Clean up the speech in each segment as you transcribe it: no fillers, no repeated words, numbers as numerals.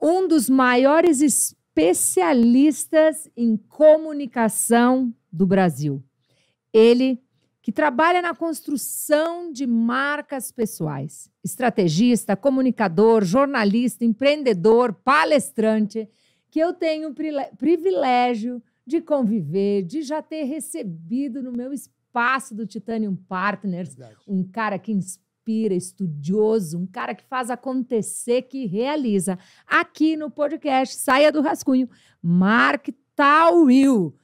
um dos maiores especialistas em comunicação do Brasil. Ele que trabalha na construção de marcas pessoais, estrategista, comunicador, jornalista, empreendedor, palestrante, que eu tenho o privilégio de conviver, de já ter recebido no meu espaço do Titanium Partners, um cara que inspira, estudioso, um cara que faz acontecer, que realiza. Aqui no podcast Saia do Rascunho, Mark Tawil.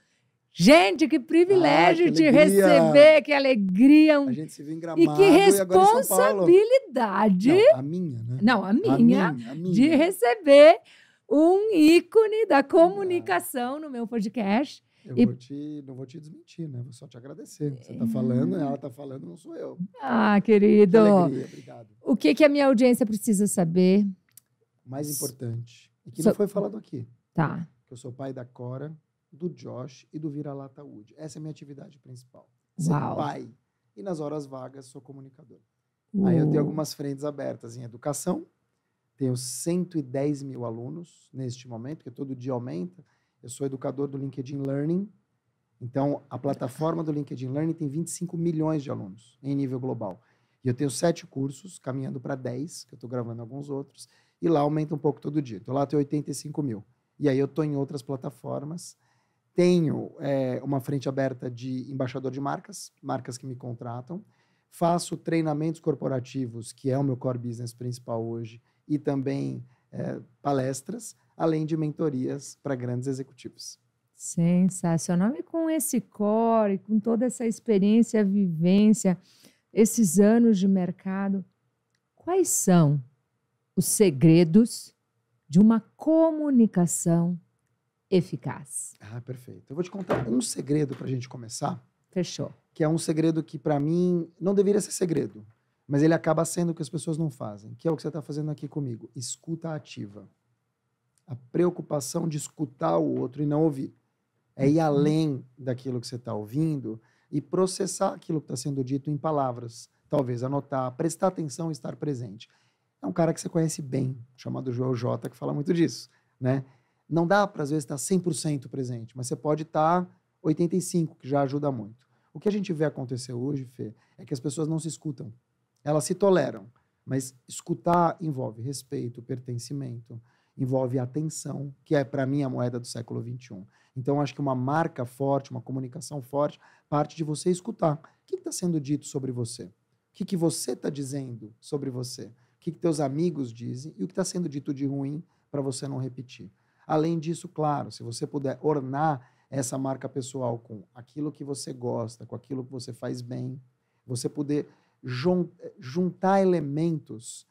Gente, que privilégio te receber, que alegria. A gente se viu em Gramado e que responsabilidade. Não, a minha, né? Não, a minha. De receber um ícone da comunicação no meu podcast. Não vou te desmentir, né? Vou só te agradecer. Você está falando, ela está falando, não sou eu. Ah, querido. Que alegria, obrigado. O que a minha audiência precisa saber? O mais importante, e que não foi falado aqui. Tá. Que eu sou pai da Cora, do Josh e do Vira-Lata Wood. Essa é a minha atividade principal. Uau. Ser pai. E nas horas vagas, sou comunicador. Aí eu tenho algumas frentes abertas em educação. Tenho 110 mil alunos neste momento, porque todo dia aumenta. Eu sou educador do LinkedIn Learning. Então, a plataforma do LinkedIn Learning tem 25 milhões de alunos em nível global. E eu tenho 7 cursos, caminhando para 10, que eu estou gravando alguns outros. E lá aumenta um pouco todo dia. Então, lá tem 85 mil. E aí eu estou em outras plataformas. Tenho uma frente aberta de embaixador de marcas que me contratam. Faço treinamentos corporativos, que é o meu core business principal hoje, e também palestras, além de mentorias para grandes executivos. Sensacional. E com esse core, com toda essa experiência, vivência, esses anos de mercado, quais são os segredos de uma comunicação eficaz? Ah, perfeito. Eu vou te contar um segredo para a gente começar. Fechou. Que é um segredo que, para mim, não deveria ser segredo, mas ele acaba sendo o que as pessoas não fazem, que é o que você está fazendo aqui comigo. Escuta ativa. A preocupação de escutar o outro e não ouvir. É ir além daquilo que você está ouvindo e processar aquilo que está sendo dito em palavras. Talvez anotar, prestar atenção e estar presente. É um cara que você conhece bem, chamado Joel J, que fala muito disso, né? Não dá para, às vezes, estar 100% presente, mas você pode estar 85%, que já ajuda muito. O que a gente vê acontecer hoje, Fê, é que as pessoas não se escutam. Elas se toleram, mas escutar envolve respeito, pertencimento, envolve atenção, que é, para mim, a moeda do século XXI. Então, acho que uma marca forte, uma comunicação forte, parte de você escutar. O que está sendo dito sobre você? O que você está dizendo sobre você? O que teus amigos dizem e o que está sendo dito de ruim para você não repetir? Além disso, claro, se você puder ornar essa marca pessoal com aquilo que você gosta, com aquilo que você faz bem, você poder juntar elementos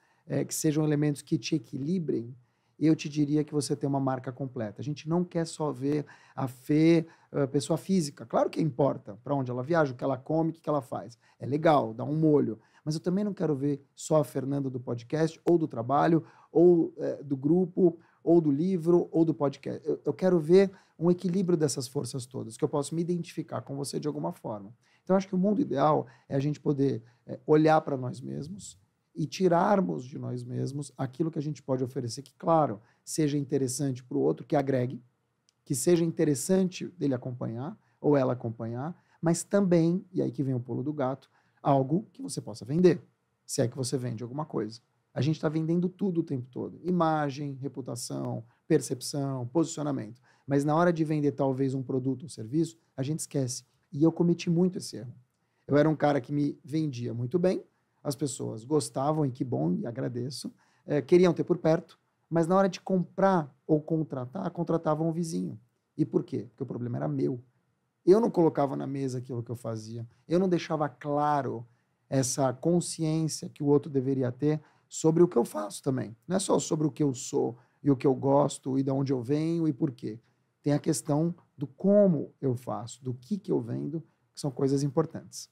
que sejam elementos que te equilibrem, eu te diria que você tem uma marca completa. A gente não quer só ver a Fê, pessoa física. Claro que importa para onde ela viaja, o que ela come, o que ela faz. É legal, dá um molho. Mas eu também não quero ver só a Fernanda do podcast, ou do trabalho, ou do grupo, ou do livro, ou do podcast. Eu quero ver um equilíbrio dessas forças todas, que eu posso me identificar com você de alguma forma. Então, acho que o mundo ideal é a gente poder olhar para nós mesmos e tirarmos de nós mesmos aquilo que a gente pode oferecer, que, claro, seja interessante para o outro, que agregue, que seja interessante dele acompanhar, ou ela acompanhar, mas também, e aí que vem o pulo do gato, algo que você possa vender, se é que você vende alguma coisa. A gente está vendendo tudo o tempo todo. Imagem, reputação, percepção, posicionamento. Mas na hora de vender talvez um produto ou serviço, a gente esquece. E eu cometi muito esse erro. Eu era um cara que me vendia muito bem, as pessoas gostavam, e que bom, e agradeço, queriam ter por perto, mas na hora de comprar ou contratar, contratavam o vizinho. E por quê? Porque o problema era meu. Eu não colocava na mesa aquilo que eu fazia. Eu não deixava claro essa consciência que o outro deveria ter sobre o que eu faço também. Não é só sobre o que eu sou e o que eu gosto e de onde eu venho e por quê. Tem a questão do como eu faço, do que eu vendo, que são coisas importantes.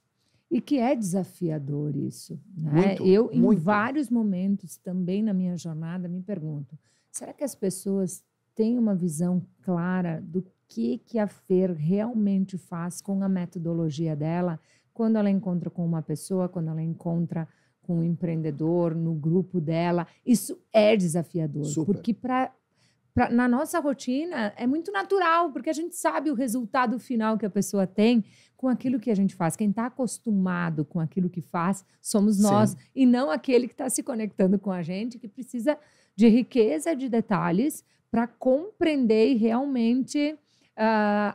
E que é desafiador isso, né? Muito, eu, em muito. vários momentos, também na minha jornada, me pergunto, será que as pessoas têm uma visão clara do que a Fer realmente faz com a metodologia dela quando ela encontra com uma pessoa, quando ela encontra com um empreendedor, no grupo dela? Isso é desafiador, Super. porque para na nossa rotina, é muito natural, porque a gente sabe o resultado final que a pessoa tem com aquilo que a gente faz. Quem está acostumado com aquilo que faz somos nós, Sim. e não aquele que está se conectando com a gente, que precisa de riqueza de detalhes para compreender e realmente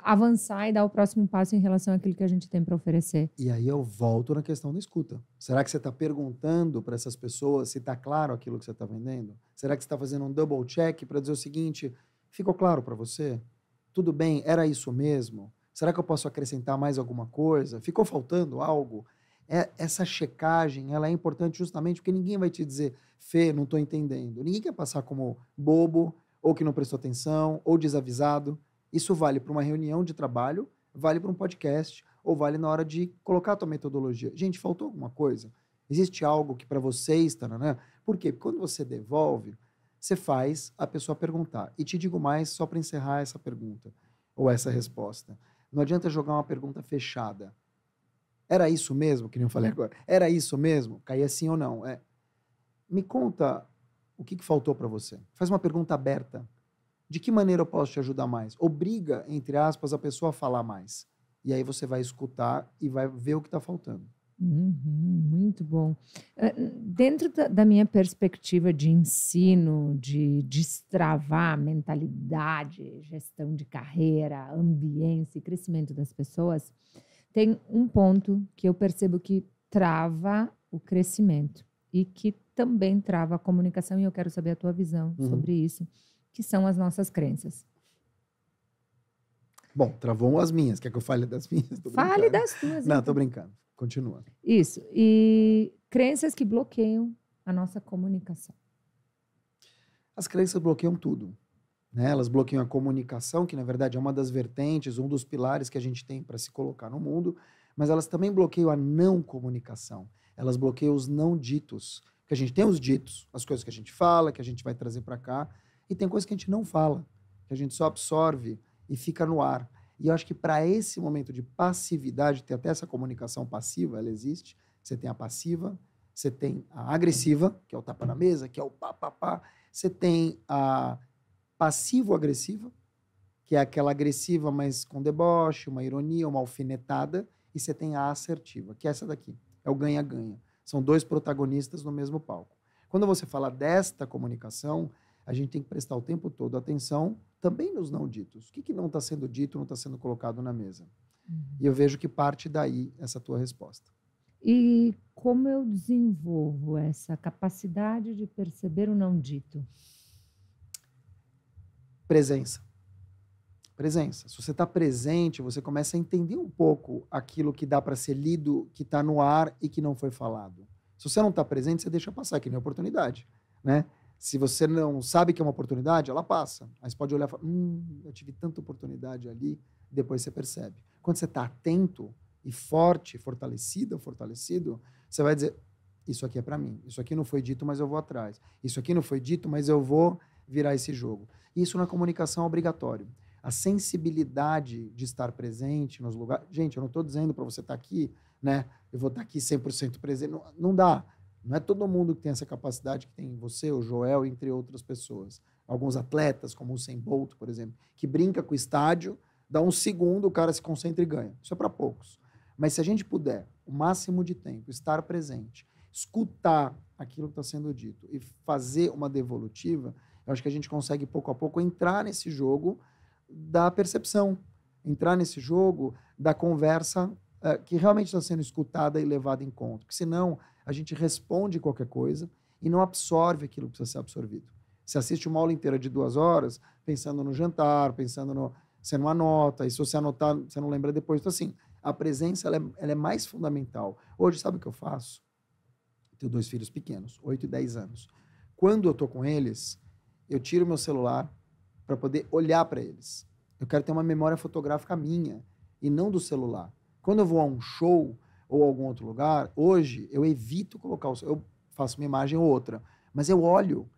avançar e dar o próximo passo em relação àquilo que a gente tem para oferecer. E aí eu volto na questão da escuta. Será que você está perguntando para essas pessoas se está claro aquilo que você está vendendo? Será que você está fazendo um double check para dizer o seguinte, ficou claro para você? Tudo bem, era isso mesmo? Será que eu posso acrescentar mais alguma coisa? Ficou faltando algo? Essa checagem, ela é importante justamente porque ninguém vai te dizer, Fê, não estou entendendo. Ninguém quer passar como bobo, ou que não prestou atenção, ou desavisado. Isso vale para uma reunião de trabalho, vale para um podcast, ou vale na hora de colocar a tua metodologia. Gente, faltou alguma coisa? Existe algo que para vocês, né? Por quê? Porque quando você devolve, você faz a pessoa perguntar. E te digo mais, só para encerrar essa pergunta, ou essa resposta. Não adianta jogar uma pergunta fechada. Era isso mesmo? Que nem eu falei agora. Era isso mesmo? Caía sim ou não? Me conta o que faltou para você. Faz uma pergunta aberta. De que maneira eu posso te ajudar mais? Obriga, entre aspas, a pessoa a falar mais. E aí você vai escutar e vai ver o que está faltando. Muito bom. Dentro da minha perspectiva de ensino, de destravar a mentalidade, gestão de carreira, ambiência e crescimento das pessoas, tem um ponto que eu percebo que trava o crescimento e que também trava a comunicação, e eu quero saber a tua visão sobre isso, que são as nossas crenças. Bom, travou as minhas. Quer que eu fale das minhas? Fale das tuas. Não, tô brincando. Continua. Isso. E crenças que bloqueiam a nossa comunicação. As crenças bloqueiam tudo. Né? Elas bloqueiam a comunicação, que na verdade é uma das vertentes, um dos pilares que a gente tem para se colocar no mundo, mas elas também bloqueiam a não comunicação. Elas bloqueiam os não ditos. Porque a gente tem os ditos, as coisas que a gente fala, que a gente vai trazer para cá, e tem coisas que a gente não fala, que a gente só absorve e fica no ar. E eu acho que para esse momento de passividade, tem até essa comunicação passiva, ela existe. Você tem a passiva, você tem a agressiva, que é o tapa na mesa, que é o pá. Você tem a passivo-agressiva, que é aquela agressiva, mas com deboche, uma ironia, uma alfinetada. E você tem a assertiva, que é essa daqui. É o ganha-ganha. São dois protagonistas no mesmo palco. Quando você fala desta comunicação, a gente tem que prestar o tempo todo atenção também nos não ditos. O que não está sendo dito, não está sendo colocado na mesa? E eu vejo que parte daí essa tua resposta. E como eu desenvolvo essa capacidade de perceber o não dito? Presença. Presença. Se você está presente, você começa a entender um pouco aquilo que dá para ser lido, que está no ar e que não foi falado. Se você não está presente, você deixa passar, que nem oportunidade, né? Se você não sabe que é uma oportunidade, ela passa. Aí você pode olhar e falar, eu tive tanta oportunidade ali, depois você percebe. Quando você está atento e forte, fortalecido, você vai dizer, isso aqui é para mim. Isso aqui não foi dito, mas eu vou atrás. Isso aqui não foi dito, mas eu vou virar esse jogo. Isso na comunicação é obrigatório. A sensibilidade de estar presente nos lugares... Gente, eu não estou dizendo para você estar aqui, né? Eu vou estar aqui 100% presente. Não dá. Não é todo mundo que tem essa capacidade que tem você, o Joel, entre outras pessoas. Alguns atletas, como o Usain Bolt, por exemplo, que brinca com o estádio, dá um segundo, o cara se concentra e ganha. Isso é para poucos. Mas se a gente puder, o máximo de tempo, estar presente, escutar aquilo que está sendo dito e fazer uma devolutiva, eu acho que a gente consegue, pouco a pouco, entrar nesse jogo da percepção, entrar nesse jogo da conversa que realmente está sendo escutada e levada em conta. Porque senão a gente responde qualquer coisa e não absorve aquilo que precisa ser absorvido. Você assiste uma aula inteira de 2 horas pensando no jantar, pensando no... Você não anota, e se você anotar, você não lembra depois. Então, assim, a presença ela é mais fundamental. Hoje, sabe o que eu faço? Eu tenho 2 filhos pequenos, 8 e 10 anos. Quando eu estou com eles, eu tiro meu celular para poder olhar para eles. Eu quero ter uma memória fotográfica minha e não do celular. Quando eu vou a um show ou a algum outro lugar, hoje eu evito colocar o celular. Eu faço uma imagem ou outra, mas eu olho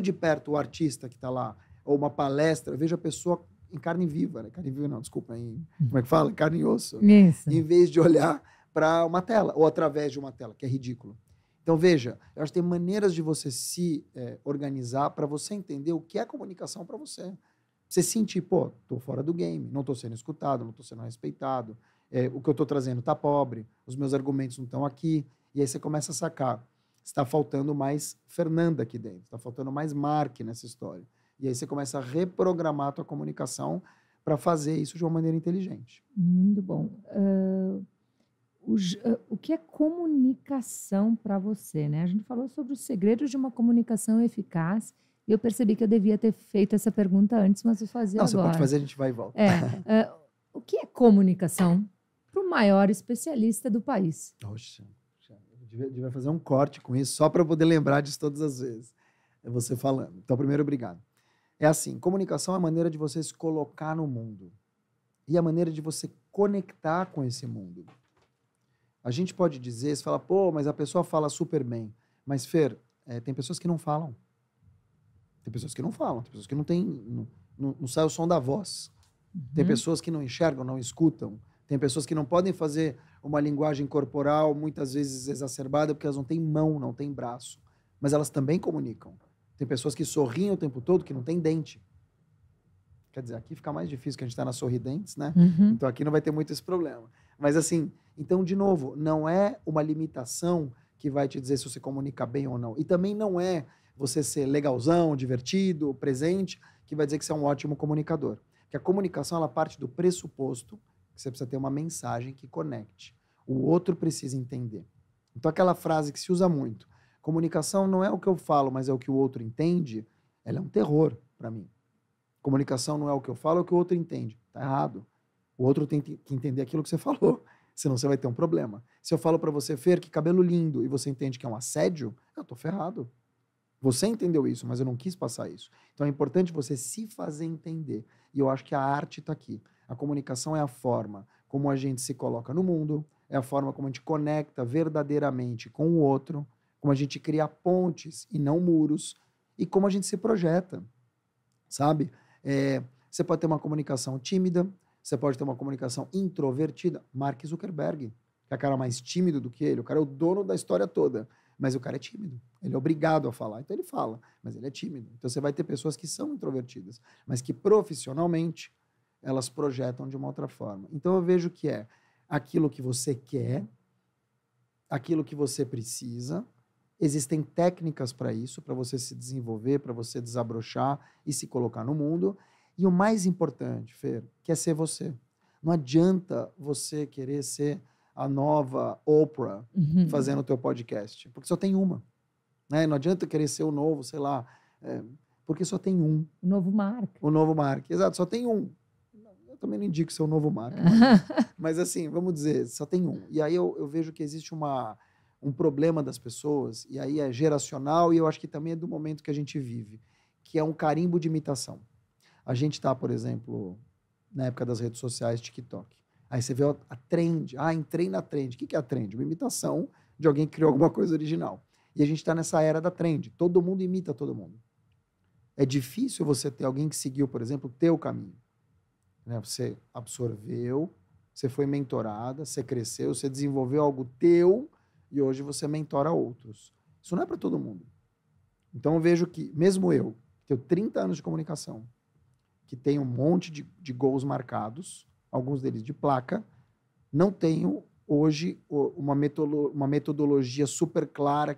de perto o artista que está lá, ou uma palestra, eu vejo a pessoa em carne viva, né? Carne viva não, desculpa, como é que fala? Carne e osso. Isso. Em vez de olhar para uma tela, ou através de uma tela, que é ridículo. Então, veja, eu acho que tem maneiras de você se organizar para você entender o que é comunicação para você. Você sentir, pô, tô fora do game, não tô sendo escutado, não tô sendo respeitado, o que eu tô trazendo tá pobre, os meus argumentos não estão aqui. E aí você começa a sacar. Está faltando mais Fernanda aqui dentro, está faltando mais Mark nessa história. E aí você começa a reprogramar a tua comunicação para fazer isso de uma maneira inteligente. Muito bom. O que é comunicação para você, né? A gente falou sobre os segredos de uma comunicação eficaz e eu percebi que eu devia ter feito essa pergunta antes, mas vou fazer Não, agora. você pode fazer, a gente vai e volta. O que é comunicação para o maior especialista do país? Oxa, eu devia fazer um corte com isso, só para eu poder lembrar disso todas as vezes. É você falando. Então, primeiro, obrigado. É assim, comunicação é a maneira de você se colocar no mundo e a maneira de você conectar com esse mundo. A gente pode dizer, você fala, pô, mas a pessoa fala super bem. Mas, Fer, tem pessoas que não falam. Tem pessoas que não falam, tem pessoas que não tem, não sai o som da voz. Tem pessoas que não enxergam, não escutam. Tem pessoas que não podem fazer uma linguagem corporal, muitas vezes exacerbada, porque elas não têm mão, não têm braço. Mas elas também comunicam. Tem pessoas que sorriem o tempo todo, que não têm dente. Quer dizer, aqui fica mais difícil, que a gente está nas sorridentes, né? Então aqui não vai ter muito esse problema. Mas assim, então, de novo, não é uma limitação que vai te dizer se você comunica bem ou não. E também não é você ser legalzão, divertido, presente, que vai dizer que você é um ótimo comunicador. Porque a comunicação, ela parte do pressuposto que você precisa ter uma mensagem que conecte. O outro precisa entender. Então, aquela frase que se usa muito, comunicação não é o que eu falo, mas é o que o outro entende, ela é um terror para mim. Comunicação não é o que eu falo, é o que o outro entende. Tá errado. O outro tem que entender aquilo que você falou, senão você vai ter um problema. Se eu falo para você, Fer, que cabelo lindo, e você entende que é um assédio, eu tô ferrado. Você entendeu isso, mas eu não quis passar isso. Então é importante você se fazer entender. E eu acho que a arte está aqui. A comunicação é a forma como a gente se coloca no mundo, é a forma como a gente conecta verdadeiramente com o outro, como a gente cria pontes e não muros, e como a gente se projeta, sabe? Você pode ter uma comunicação tímida, você pode ter uma comunicação introvertida. Mark Zuckerberg, que é o cara mais tímido do que ele, o cara é o dono da história toda, mas o cara é tímido. Ele é obrigado a falar, então ele fala, mas ele é tímido. Então você vai ter pessoas que são introvertidas, mas que profissionalmente elas projetam de uma outra forma. Então eu vejo que é aquilo que você quer, aquilo que você precisa. Existem técnicas para isso, para você se desenvolver, para você desabrochar e se colocar no mundo. E o mais importante, Fer, que é ser você. Não adianta você querer ser a nova Oprah fazendo o teu podcast, porque só tem uma. Né? Não adianta querer ser o novo, sei lá, porque só tem um. O novo Mark. O novo Mark, exato, só tem um. Eu também não indico ser o novo Mark, mas assim, vamos dizer, só tem um. E aí eu vejo que existe um problema das pessoas, e aí é geracional, e eu acho que também é do momento que a gente vive, que é um carimbo de imitação. A gente está, por exemplo, na época das redes sociais, TikTok. Aí você vê a trend. Entrei na trend. O que é a trend? Uma imitação de alguém que criou alguma coisa original. E a gente está nessa era da trend. Todo mundo imita todo mundo. É difícil você ter alguém que seguiu, por exemplo, o teu caminho. Né? Você absorveu, você foi mentorada, você cresceu, você desenvolveu algo teu e hoje você mentora outros. Isso não é para todo mundo. Então eu vejo que, mesmo eu, que tenho 30 anos de comunicação, que tenho um monte de gols marcados, alguns deles de placa, não tenho hoje uma metodologia super clara.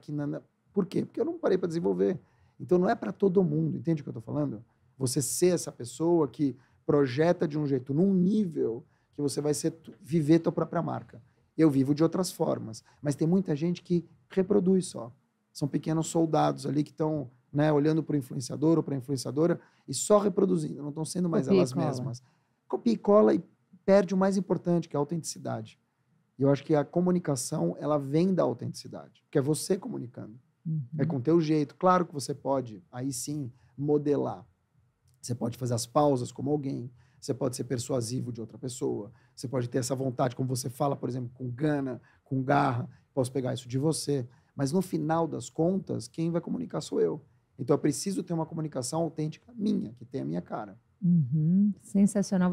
Por quê? Porque eu não parei para desenvolver. Então não é para todo mundo, entende o que eu estou falando? Você ser essa pessoa que projeta de um jeito, num nível que você vai viver tua própria marca. Eu vivo de outras formas, mas tem muita gente que reproduz só. São pequenos soldados ali que estão, né, olhando para o influenciador ou para a influenciadora e só reproduzindo, não estão sendo mais elas mesmas. Copia e cola e perde o mais importante, que é a autenticidade. E eu acho que a comunicação, ela vem da autenticidade, que é você comunicando. É com o teu jeito. Claro que você pode, aí sim, modelar. Você pode fazer as pausas como alguém, você pode ser persuasivo de outra pessoa, você pode ter essa vontade, como você fala, por exemplo, com gana, com garra, posso pegar isso de você. Mas no final das contas, quem vai comunicar sou eu. Então eu preciso ter uma comunicação autêntica minha, que tem a minha cara. Sensacional.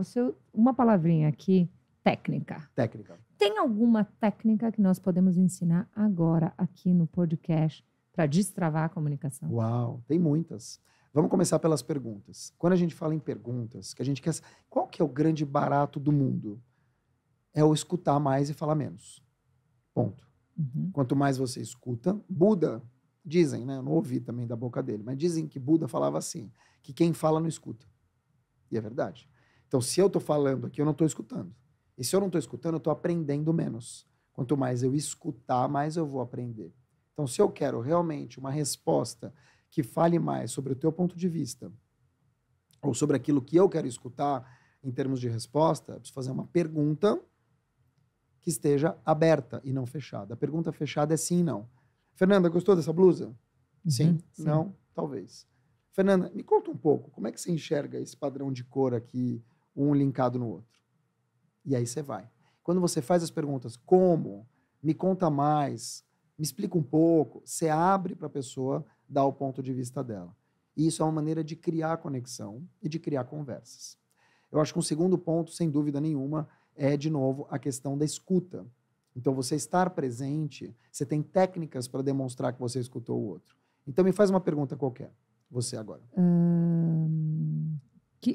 Uma palavrinha aqui técnica. Técnica. Tem alguma técnica que nós podemos ensinar agora aqui no podcast para destravar a comunicação? Uau, tem muitas. Vamos começar pelas perguntas. Quando a gente fala em perguntas, que a gente quer... Qual que é o grande barato do mundo? É o escutar mais e falar menos. Ponto. Uhum. Quanto mais você escuta, Buda, dizem, né? Eu não ouvi também da boca dele, mas dizem que Buda falava assim, que quem fala não escuta. E é verdade. Então, se eu estou falando aqui, eu não estou escutando. E se eu não estou escutando, eu estou aprendendo menos. Quanto mais eu escutar, mais eu vou aprender. Então, se eu quero realmente uma resposta que fale mais sobre o teu ponto de vista, ou sobre aquilo que eu quero escutar em termos de resposta, eu preciso fazer uma pergunta que esteja aberta e não fechada. A pergunta fechada é sim e não. Fernanda, gostou dessa blusa? Sim? Sim. Não? Talvez. Fernanda, me conta um pouco, como é que você enxerga esse padrão de cor aqui, um linkado no outro? E aí você vai. Quando você faz as perguntas, como? Me conta mais, me explica um pouco, você abre para a pessoa dar o ponto de vista dela. E isso é uma maneira de criar conexão e de criar conversas. Eu acho que um segundo ponto, sem dúvida nenhuma, é, de novo, a questão da escuta. Então, você estar presente, você tem técnicas para demonstrar que você escutou o outro. Então, me faz uma pergunta qualquer, você agora.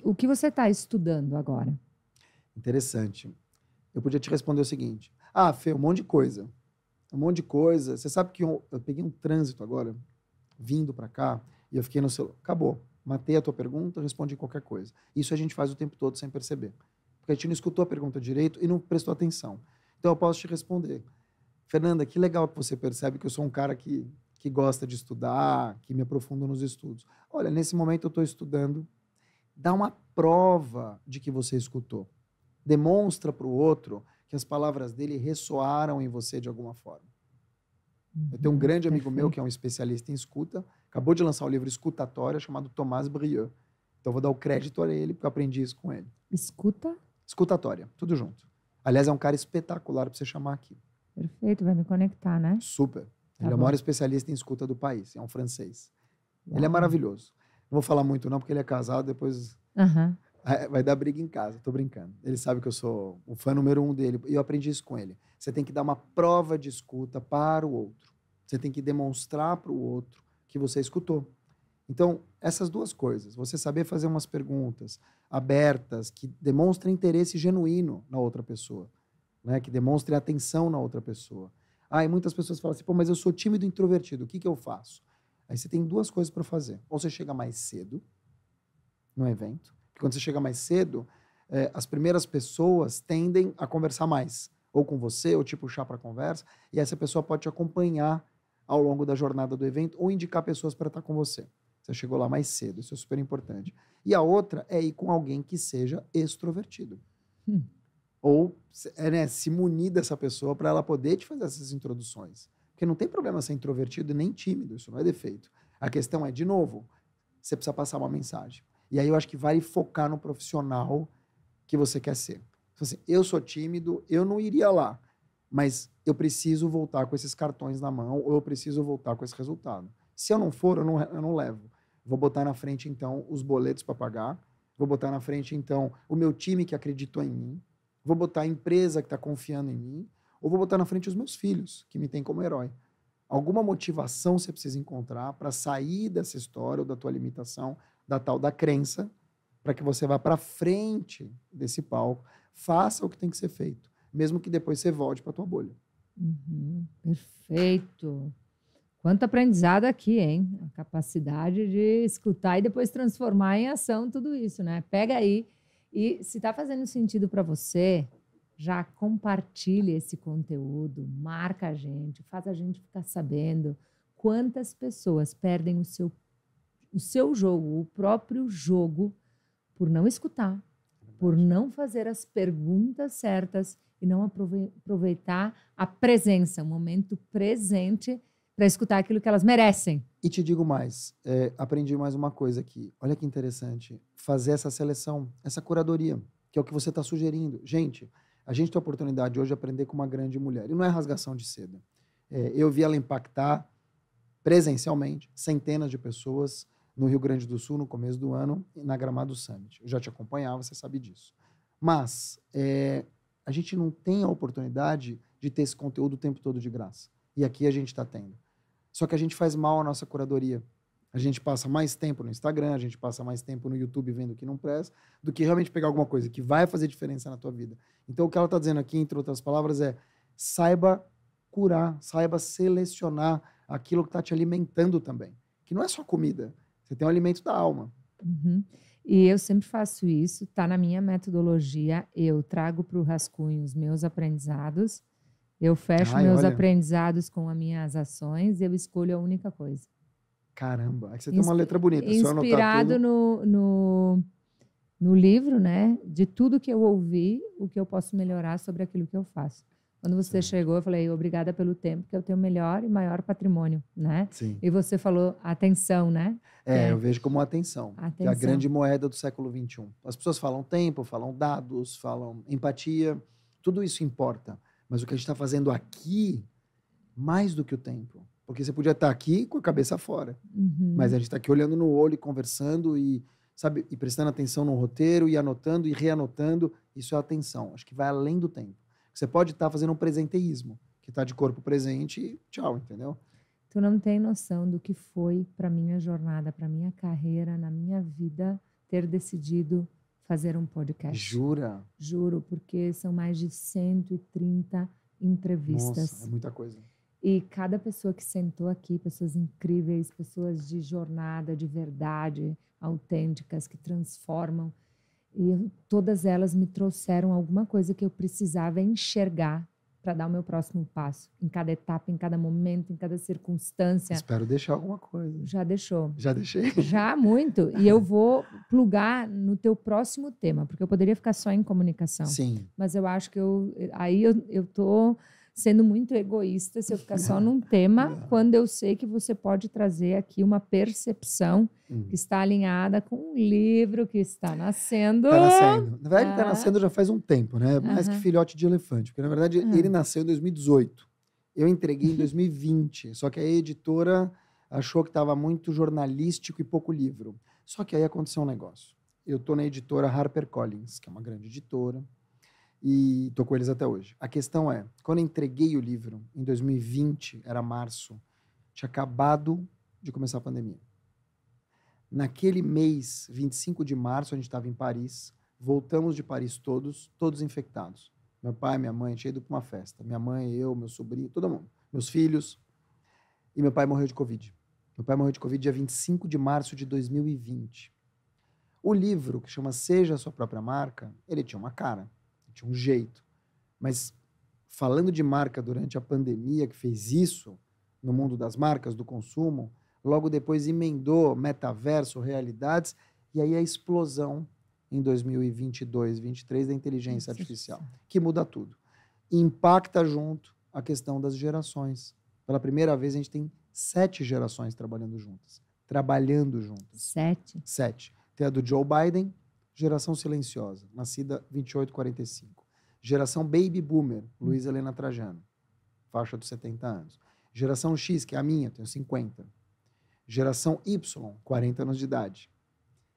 O que você está estudando agora? Interessante. Eu podia te responder o seguinte. Ah, Fê, um monte de coisa. Um monte de coisa. Você sabe que eu peguei um trânsito agora, vindo para cá, e eu fiquei no celular. Acabou. Matei a tua pergunta, respondi qualquer coisa. Isso a gente faz o tempo todo sem perceber. Porque a gente não escutou a pergunta direito e não prestou atenção. Então eu posso te responder. Fernanda, que legal que você percebe que eu sou um cara que gosta de estudar, que me aprofundo nos estudos. Olha, nesse momento eu estou estudando. Dá uma prova de que você escutou. Demonstra para o outro que as palavras dele ressoaram em você de alguma forma. Eu tenho um grande amigo meu que é um especialista em escuta, acabou de lançar um livro Escutatória chamado Thomas Brieux. Então eu vou dar o crédito a ele, porque eu aprendi isso com ele. Escuta? Escutatória, tudo junto. Aliás, é um cara espetacular para você chamar aqui. Perfeito, vai me conectar, né? Super. Ele é o maior especialista em escuta do país, é um francês. Uau. Ele é maravilhoso. Não vou falar muito não, porque ele é casado, depois vai dar briga em casa, tô brincando. Ele sabe que eu sou o fã número 1 dele, e eu aprendi isso com ele. Você tem que dar uma prova de escuta para o outro. Você tem que demonstrar para o outro que você escutou. Então, essas duas coisas, você saber fazer umas perguntas abertas, que demonstrem interesse genuíno na outra pessoa, né? Que demonstrem atenção na outra pessoa. Ah, e muitas pessoas falam assim, pô, mas eu sou tímido e introvertido, o que eu faço? Aí você tem duas coisas para fazer. Ou você chega mais cedo no evento, porque quando você chega mais cedo, as primeiras pessoas tendem a conversar mais, ou com você, ou te puxar para a conversa, e essa pessoa pode te acompanhar ao longo da jornada do evento, ou indicar pessoas para estar com você. Você chegou lá mais cedo, isso é super importante. E a outra é ir com alguém que seja extrovertido. Ou se munir dessa pessoa para ela poder te fazer essas introduções. Porque não tem problema ser introvertido e nem tímido, isso não é defeito. A questão é, de novo, você precisa passar uma mensagem. E aí eu acho que vale focar no profissional que você quer ser. Então, assim, eu sou tímido, eu não iria lá, mas eu preciso voltar com esses cartões na mão ou eu preciso voltar com esse resultado. Se eu não for, eu não levo. Vou botar na frente, então, os boletos para pagar, vou botar na frente, então, o meu time que acreditou em mim, vou botar a empresa que está confiando em mim, ou vou botar na frente os meus filhos, que me têm como herói. Alguma motivação você precisa encontrar para sair dessa história ou da tua limitação, da tal da crença, para que você vá para frente desse palco, faça o que tem que ser feito, mesmo que depois você volte para a tua bolha. Perfeito. Quanto aprendizado aqui, hein? A capacidade de escutar e depois transformar em ação tudo isso, né? Pega aí e se está fazendo sentido para você, já compartilhe esse conteúdo, marca a gente, faz a gente ficar sabendo quantas pessoas perdem o seu jogo, o próprio jogo, por não escutar, por não fazer as perguntas certas e não aproveitar a presença, o momento presente para escutar aquilo que elas merecem. E te digo mais, aprendi mais uma coisa aqui. Olha que interessante, fazer essa seleção, essa curadoria, que é o que você está sugerindo. Gente, a gente tem a oportunidade hoje de aprender com uma grande mulher. E não é rasgação de seda. Eu vi ela impactar presencialmente centenas de pessoas no Rio Grande do Sul, no começo do ano, na Gramado Summit. Eu já te acompanhava, você sabe disso. Mas a gente não tem a oportunidade de ter esse conteúdo o tempo todo de graça. E aqui a gente está tendo. Só que a gente faz mal à nossa curadoria. A gente passa mais tempo no Instagram, a gente passa mais tempo no YouTube vendo o que não presta, do que realmente pegar alguma coisa que vai fazer diferença na tua vida. Então, o que ela está dizendo aqui, entre outras palavras, é saiba curar, saiba selecionar aquilo que está te alimentando também. Que não é só comida. Você tem o alimento da alma. Uhum. E eu sempre faço isso, está na minha metodologia. Eu trago para o rascunho os meus aprendizados, eu fecho meus olha, aprendizados com as minhas ações e eu escolho a única coisa. caramba, é que você tem uma letra bonita. Se eu anotar Inspirado tudo... no livro, né? De tudo que eu ouvi, o que eu posso melhorar sobre aquilo que eu faço. Quando você chegou, eu falei, obrigada pelo tempo, que eu tenho o melhor e maior patrimônio, né? Sim. E você falou atenção, né? Eu vejo como atenção, que é a grande moeda do século XXI. As pessoas falam tempo, falam dados, falam empatia, tudo isso importa. Mas o que a gente está fazendo aqui, mais do que o tempo. Porque você podia estar aqui com a cabeça fora. Uhum. Mas a gente está aqui olhando no olho, conversando e, sabe, e prestando atenção no roteiro, e anotando e reanotando. Isso é atenção. Acho que vai além do tempo. Você pode estar fazendo um presenteísmo, que está de corpo presente e tchau, entendeu? Tu não tem noção do que foi para minha jornada, para minha carreira, na minha vida, ter decidido fazer um podcast. Jura? Juro, porque são mais de 130 entrevistas. Nossa, é muita coisa. E cada pessoa que sentou aqui, pessoas incríveis, pessoas de jornada, de verdade, autênticas, que transformam. E todas elas me trouxeram alguma coisa que eu precisava enxergar para dar o meu próximo passo. Em cada etapa, em cada momento, em cada circunstância. Espero deixar alguma coisa. Já deixou. Já deixei? Já, muito. E eu vou plugar no teu próximo tema, porque eu poderia ficar só em comunicação. Sim. Mas eu acho que eu tô sendo muito egoísta se eu ficar só num tema, quando eu sei que você pode trazer aqui uma percepção que está alinhada com um livro que está nascendo. Está nascendo. Na verdade, está nascendo já faz um tempo, né? Mais que filhote de elefante. Porque, na verdade, ele nasceu em 2018. Eu entreguei em 2020. Só que a editora achou que estava muito jornalístico e pouco livro. Só que aí aconteceu um negócio. Eu estou na editora HarperCollins, que é uma grande editora, e estou com eles até hoje. A questão é, quando eu entreguei o livro, em 2020, era março, tinha acabado de começar a pandemia. Naquele mês, 25 de março, a gente estava em Paris, voltamos de Paris todos infectados. Meu pai, minha mãe, tinha ido para uma festa. Minha mãe, eu, meu sobrinho, todo mundo. Meus filhos. E meu pai morreu de Covid. Meu pai morreu de Covid dia 25 de março de 2020. O livro, que chama Seja a Sua Própria Marca, ele tinha uma cara, tinha um jeito. Mas falando de marca durante a pandemia, que fez isso no mundo das marcas, do consumo, logo depois emendou metaverso, realidades, e aí a explosão em 2022, 2023 da inteligência artificial, que muda tudo. E impacta junto a questão das gerações. Pela primeira vez, a gente tem 7 gerações trabalhando juntas. 7? Tem a do Joe Biden, geração silenciosa, nascida 2845. Geração Baby Boomer, Luiz Helena Trajano, faixa dos 70 anos. Geração X, que é a minha, tenho 50. Geração Y, 40 anos de idade.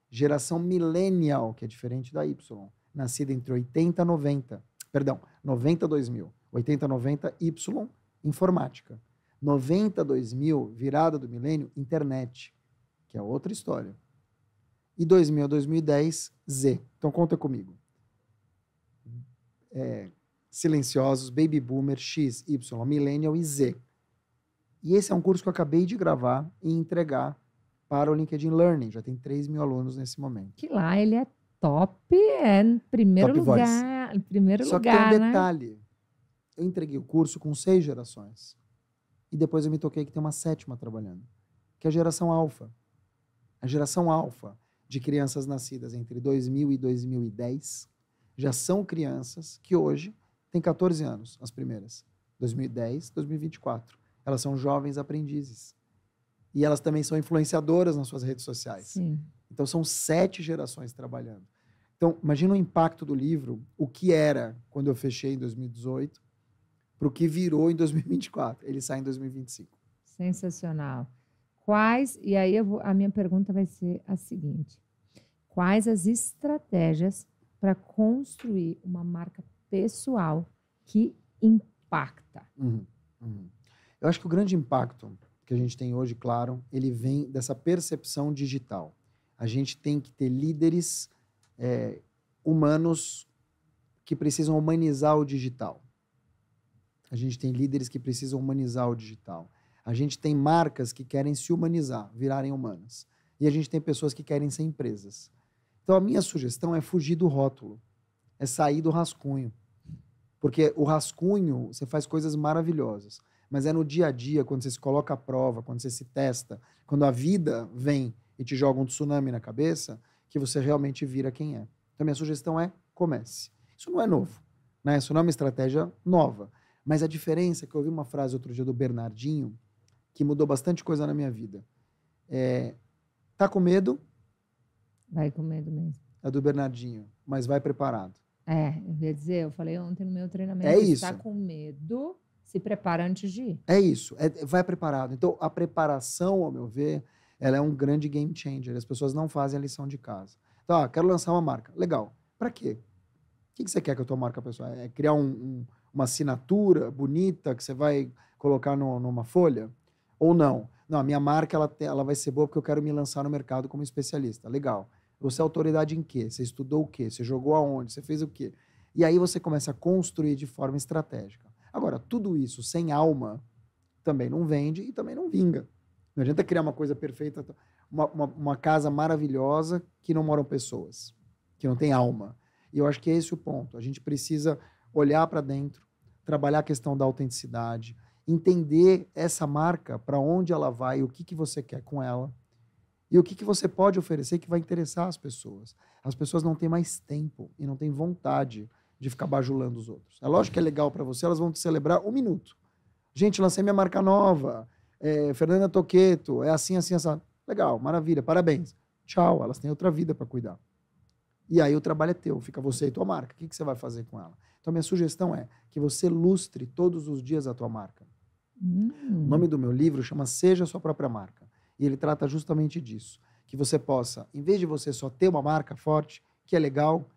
Geração Millennial, que é diferente da Y, nascida entre 80 e 90. Perdão, 90 a 2000. 80 a 90, Y, informática. 90 a 2000, virada do milênio, internet, que é outra história. E 2000 a 2010, Z. Então conta comigo. Silenciosos, Baby Boomer, X, Y, Millennial e Z. E esse é um curso que eu acabei de gravar e entregar para o LinkedIn Learning. Já tem 3 mil alunos nesse momento. Que lá ele é top, é em primeiro Top lugar. Em primeiro Só lugar, que tem um né? detalhe. Eu entreguei o curso com 6 gerações. E depois eu me toquei que tem uma 7ª trabalhando, que é a geração alfa. A geração alfa de crianças nascidas entre 2000 e 2010 já são crianças que hoje têm 14 anos, as primeiras. 2010, 2024. Elas são jovens aprendizes. E elas também são influenciadoras nas suas redes sociais. Sim. Então, são 7 gerações trabalhando. Então, imagina o impacto do livro, o que era quando eu fechei em 2018, para o que virou em 2024. Ele sai em 2025. Sensacional. E aí a minha pergunta vai ser a seguinte: quais as estratégias para construir uma marca pessoal que impacta. Eu acho que o grande impacto que a gente tem hoje, claro, ele vem dessa percepção digital. A gente tem que ter líderes humanos que precisam humanizar o digital. A gente tem líderes que precisam humanizar o digital. A gente tem marcas que querem se humanizar, virarem humanas. E a gente tem pessoas que querem ser empresas. Então, a minha sugestão é fugir do rótulo, é sair do rascunho. Porque o rascunho, você faz coisas maravilhosas, mas é no dia a dia, quando você se coloca à prova, quando você se testa, quando a vida vem e te joga um tsunami na cabeça, que você realmente vira quem é. Então, minha sugestão é comece. Isso não é novo, né? Isso não é uma estratégia nova. Mas a diferença é que eu ouvi uma frase outro dia do Bernardinho, que mudou bastante coisa na minha vida. Tá com medo? Vai com medo mesmo. É do Bernardinho, mas vai preparado. Eu ia dizer, eu falei ontem no meu treinamento, É isso. Tá com medo, se prepara antes de ir. É isso, vai preparado. Então, a preparação, ao meu ver, ela é um grande game changer. As pessoas não fazem a lição de casa. Então, quero lançar uma marca. Legal. Para quê? O que você quer com a tua marca pessoal? É criar uma assinatura bonita que você vai colocar numa folha? Ou não? Não, a minha marca ela vai ser boa porque eu quero me lançar no mercado como especialista. Legal. Você é autoridade em quê? Você estudou o quê? Você jogou aonde? Você fez o quê? E aí você começa a construir de forma estratégica. Agora, tudo isso sem alma também não vende e também não vinga. Não adianta criar uma coisa perfeita, uma casa maravilhosa que não moram pessoas, que não tem alma. E eu acho que é esse o ponto. A gente precisa olhar para dentro, trabalhar a questão da autenticidade, entender essa marca, para onde ela vai, o que você quer com ela e o que você pode oferecer que vai interessar as pessoas. As pessoas não têm mais tempo e não têm vontade de ficar bajulando os outros. É lógico que é legal para você, elas vão te celebrar 1 minuto. Gente, lancei minha marca nova, Fernanda Toqueto, é assim, assim, assim. Legal, maravilha, parabéns. Tchau, elas têm outra vida para cuidar. E aí o trabalho é teu, fica você e tua marca. O que você vai fazer com ela? Então, minha sugestão é que você lustre todos os dias a tua marca. O nome do meu livro chama Seja a Sua Própria Marca. E ele trata justamente disso. Que você possa, em vez de você só ter uma marca forte, que é legal,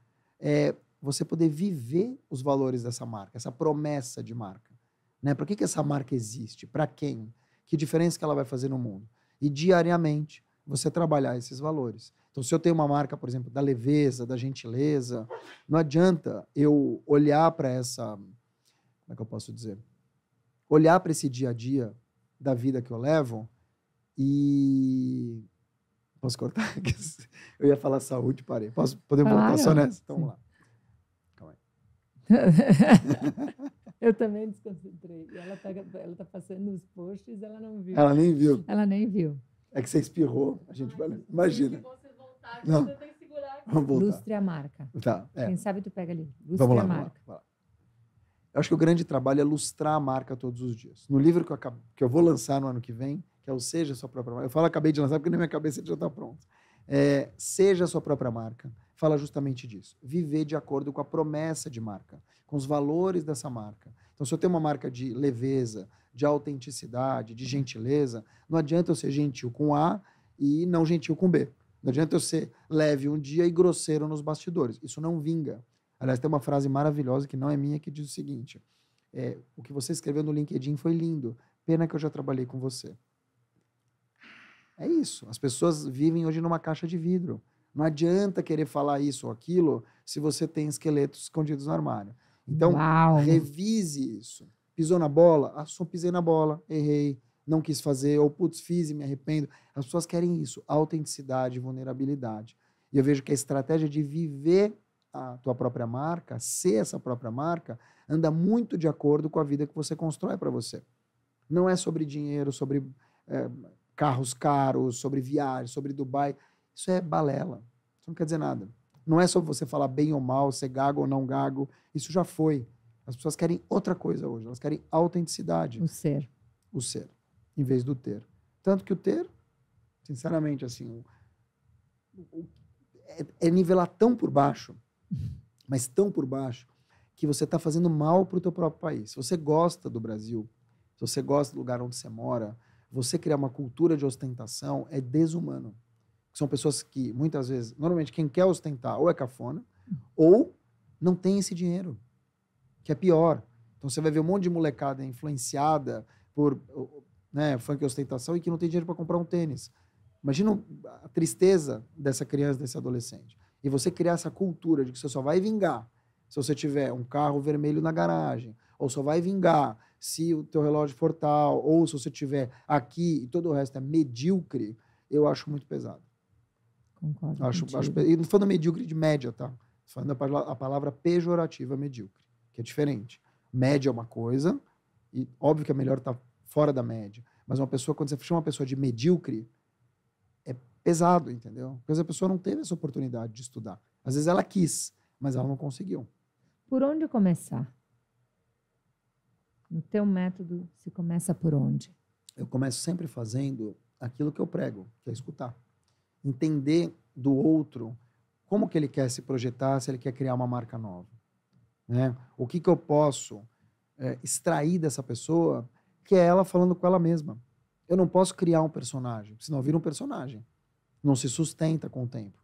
você poder viver os valores dessa marca, essa promessa de marca. Né? Para que essa marca existe? Para quem? Que diferença que ela vai fazer no mundo? E diariamente você trabalhar esses valores. Então, se eu tenho uma marca, por exemplo, da leveza, da gentileza, não adianta eu olhar para essa... Como é que eu posso dizer? Olhar para esse dia a dia da vida que eu levo e... Posso cortar? Eu ia falar saúde, parei. Podemos voltar só nessa? Então, vamos lá. Calma aí. Eu também desconcentrei. E ela tá passando os posts, ela não viu. Ela nem viu. Ela nem viu. É que você espirrou. A gente vai... Imagina. Não. Vamos voltar. Lustre a marca. Tá, Quem sabe tu pega ali. Lustre vamos lá, a marca. Vamos lá. Eu acho que o grande trabalho é lustrar a marca todos os dias. No livro que eu vou lançar no ano que vem, que é o Seja a Sua Própria Marca. Eu falo acabei de lançar porque na minha cabeça ele já está pronto. Seja a Sua Própria Marca. Fala justamente disso. Viver de acordo com a promessa de marca, com os valores dessa marca. Então, se eu tenho uma marca de leveza, de autenticidade, de gentileza, não adianta eu ser gentil com A e não gentil com B. Não adianta eu ser leve um dia e grosseiro nos bastidores. Isso não vinga. Aliás, tem uma frase maravilhosa que não é minha, que diz o seguinte: o que você escreveu no LinkedIn foi lindo, pena que eu já trabalhei com você. É isso. As pessoas vivem hoje numa caixa de vidro. Não adianta querer falar isso ou aquilo se você tem esqueletos escondidos no armário. Então, revise isso. Pisou na bola? Só pisei na bola, errei, não quis fazer, ou putz, fiz e me arrependo. As pessoas querem isso, autenticidade, vulnerabilidade. E eu vejo que a estratégia de viver a tua própria marca, ser essa própria marca, anda muito de acordo com a vida que você constrói para você. Não é sobre dinheiro, sobre carros caros, sobre viagem, sobre Dubai. Isso é balela. Isso não quer dizer nada. Não é sobre você falar bem ou mal, ser gago ou não gago. Isso já foi. As pessoas querem outra coisa hoje. Elas querem autenticidade. O ser. O ser, em vez do ter. Tanto que o ter, sinceramente, assim, é nivelar tão por baixo, mas tão por baixo, que você está fazendo mal para o teu próprio país. Se você gosta do Brasil, se você gosta do lugar onde você mora, você criar uma cultura de ostentação é desumano. São pessoas que, muitas vezes, normalmente quem quer ostentar ou é cafona, ou não tem esse dinheiro. que é pior. Então você vai ver um monte de molecada influenciada por funk e ostentação e que não tem dinheiro para comprar um tênis. Imagina a tristeza dessa criança, desse adolescente. E você criar essa cultura de que você só vai vingar se você tiver um carro vermelho na garagem, ou só vai vingar se o teu relógio for tal, ou se você tiver aqui e todo o resto é medíocre, eu acho muito pesado. Concordo E não falando medíocre de média, tá? Falando a palavra pejorativa medíocre, que é diferente. Média é uma coisa, e óbvio que é melhor estar fora da média, mas uma pessoa, quando você chama uma pessoa de medíocre, é pesado, entendeu? Porque a pessoa não teve essa oportunidade de estudar. Às vezes ela quis, mas ela não conseguiu. Por onde começar? No teu método, se começa por onde? Eu começo sempre fazendo aquilo que eu prego, que é escutar. Entender do outro como que ele quer se projetar, se ele quer criar uma marca nova. Né? O que eu posso extrair dessa pessoa, que é ela falando com ela mesma. Eu não posso criar um personagem, senão vira um personagem. Não se sustenta com o tempo.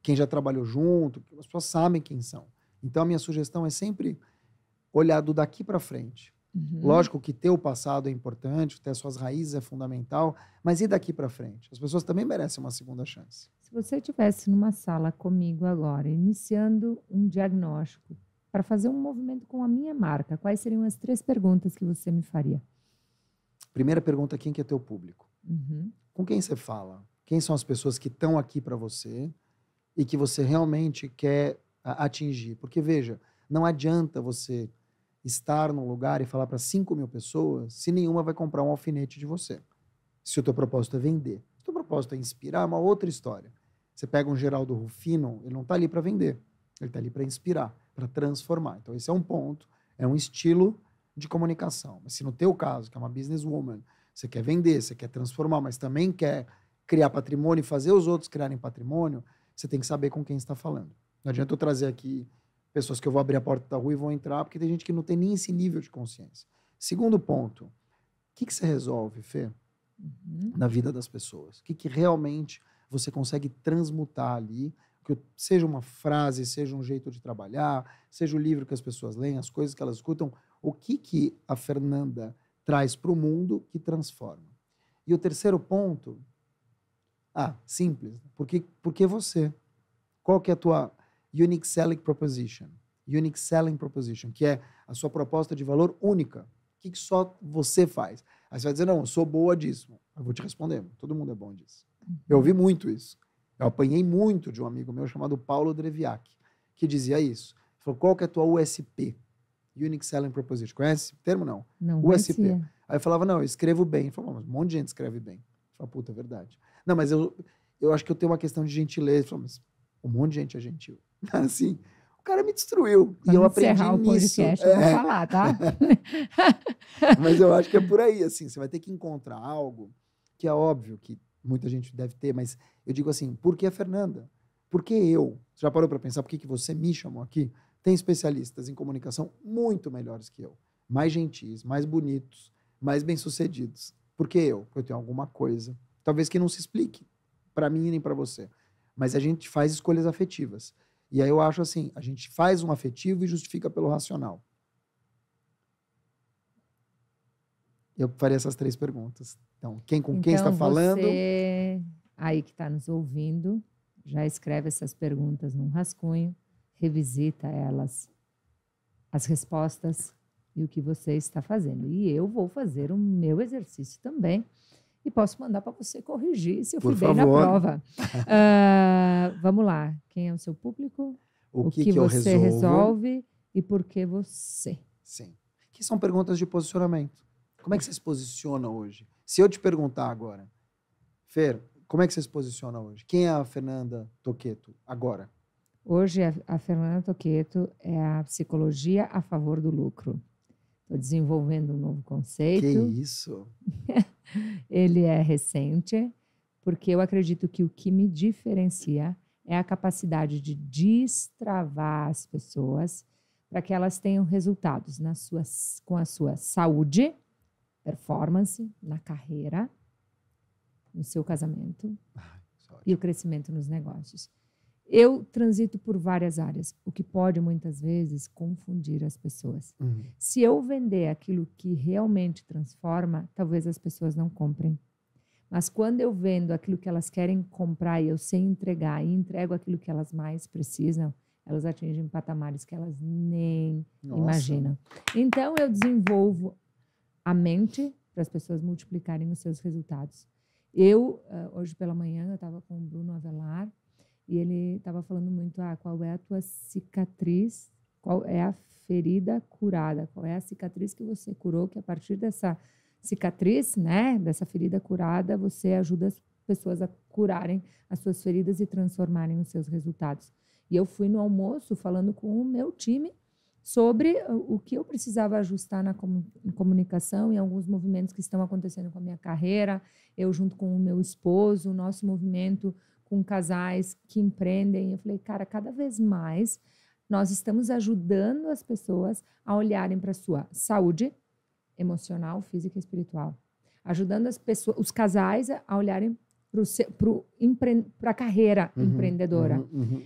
Quem já trabalhou junto, as pessoas sabem quem são. Então, a minha sugestão é sempre olhar do daqui para frente. Uhum. Lógico que ter o passado é importante, ter as suas raízes é fundamental, mas e daqui para frente? As pessoas também merecem uma segunda chance. Se você estivesse numa sala comigo agora, iniciando um diagnóstico para fazer um movimento com a minha marca, quais seriam as 3 perguntas que você me faria? Primeira pergunta, quem que é teu público? Uhum. Com quem você fala? Quem são as pessoas que estão aqui para você e que você realmente quer atingir? Porque, veja, não adianta você estar num lugar e falar para 5.000 pessoas se nenhuma vai comprar um alfinete de você. Se o teu propósito é vender. Se o teu propósito é inspirar, é uma outra história. Você pega um Geraldo Rufino, ele não está ali para vender. Ele está ali para inspirar, para transformar. Então, esse é um ponto, é um estilo de comunicação. Mas se no teu caso, que é uma businesswoman, você quer vender, você quer transformar, mas também quer criar patrimônio e fazer os outros criarem patrimônio, você tem que saber com quem está falando. Não adianta eu trazer aqui pessoas que eu vou abrir a porta da rua e vão entrar, porque tem gente que não tem nem esse nível de consciência. Segundo ponto, o que você resolve, Fê, na vida das pessoas? O que realmente você consegue transmutar ali, que seja uma frase, seja um jeito de trabalhar, seja o livro que as pessoas leem, as coisas que elas escutam, o que a Fernanda traz para o mundo que transforma? E o terceiro ponto, simples, por que você? Qual que é a tua Unique Selling Proposition? Unique Selling Proposition, que é a sua proposta de valor única. O que só você faz? Aí você vai dizer, não, eu sou boa disso. Eu vou te responder, todo mundo é bom disso. Eu ouvi muito isso. Eu apanhei muito de um amigo meu chamado Paulo Dreviak, que dizia isso. Ele falou, qual que é a tua USP? Unique Selling Proposition. Conhece esse termo? Não. Não USP. conhecia. Aí eu falava, não, eu escrevo bem. Ele falou, mas um monte de gente escreve bem. Eu falava, puta, é verdade. Não, mas eu acho que eu tenho uma questão de gentileza. Ele falou, mas um monte de gente é gentil. Assim, o cara me destruiu. Quando e eu aprendi encerrar nisso. O podcast, eu vou falar, tá? Mas eu acho que é por aí, assim, você vai ter que encontrar algo que é óbvio que muita gente deve ter, mas eu digo assim, por que a Fernanda? Por que eu? Você já parou para pensar por que você me chamou aqui? Tem especialistas em comunicação muito melhores que eu. Mais gentis, mais bonitos, mais bem-sucedidos. Por que eu? Porque eu tenho alguma coisa, talvez que não se explique para mim nem para você. Mas a gente faz escolhas afetivas. E aí eu acho assim, a gente faz um afetivo e justifica pelo racional. Eu faria essas 3 perguntas. Então, com quem está falando? Você aí que está nos ouvindo, já escreve essas perguntas num rascunho, revisita elas, as respostas e o que você está fazendo. E eu vou fazer o meu exercício também e posso mandar para você corrigir se eu fui bem na prova. Vamos lá. Quem é o seu público? O que você resolve e por que você? Sim. Que são perguntas de posicionamento. Como é que você se posiciona hoje? Se eu te perguntar agora, Fer, como é que você se posiciona hoje? Quem é a Fernanda Toqueto agora? Hoje, a Fernanda Toqueto é a psicologia a favor do lucro. Estou desenvolvendo um novo conceito. Que isso? Ele é recente, porque eu acredito que o que me diferencia é a capacidade de destravar as pessoas para que elas tenham resultados com a sua saúde, performance, na carreira, no seu casamento e o crescimento nos negócios. Eu transito por várias áreas, o que pode, muitas vezes, confundir as pessoas. Se eu vender aquilo que realmente transforma, talvez as pessoas não comprem. Mas quando eu vendo aquilo que elas querem comprar e eu sei entregar e entrego aquilo que elas mais precisam, elas atingem patamares que elas nem imaginam. Então, eu desenvolvo a mente para as pessoas multiplicarem os seus resultados. Hoje pela manhã, eu estava com o Bruno Avelar e ele estava falando muito, qual é a tua cicatriz, qual é a ferida curada, qual é a cicatriz que você curou, que a partir dessa cicatriz, né, dessa ferida curada, você ajuda as pessoas a curarem as suas feridas e transformarem os seus resultados. E eu fui no almoço falando com o meu time sobre o que eu precisava ajustar na comunicação e alguns movimentos que estão acontecendo com a minha carreira, eu junto com o meu esposo, o nosso movimento com casais que empreendem. Eu falei, cara, cada vez mais nós estamos ajudando as pessoas a olharem para a sua saúde emocional, física e espiritual. Ajudando as pessoas, os casais a olharem para a carreira empreendedora.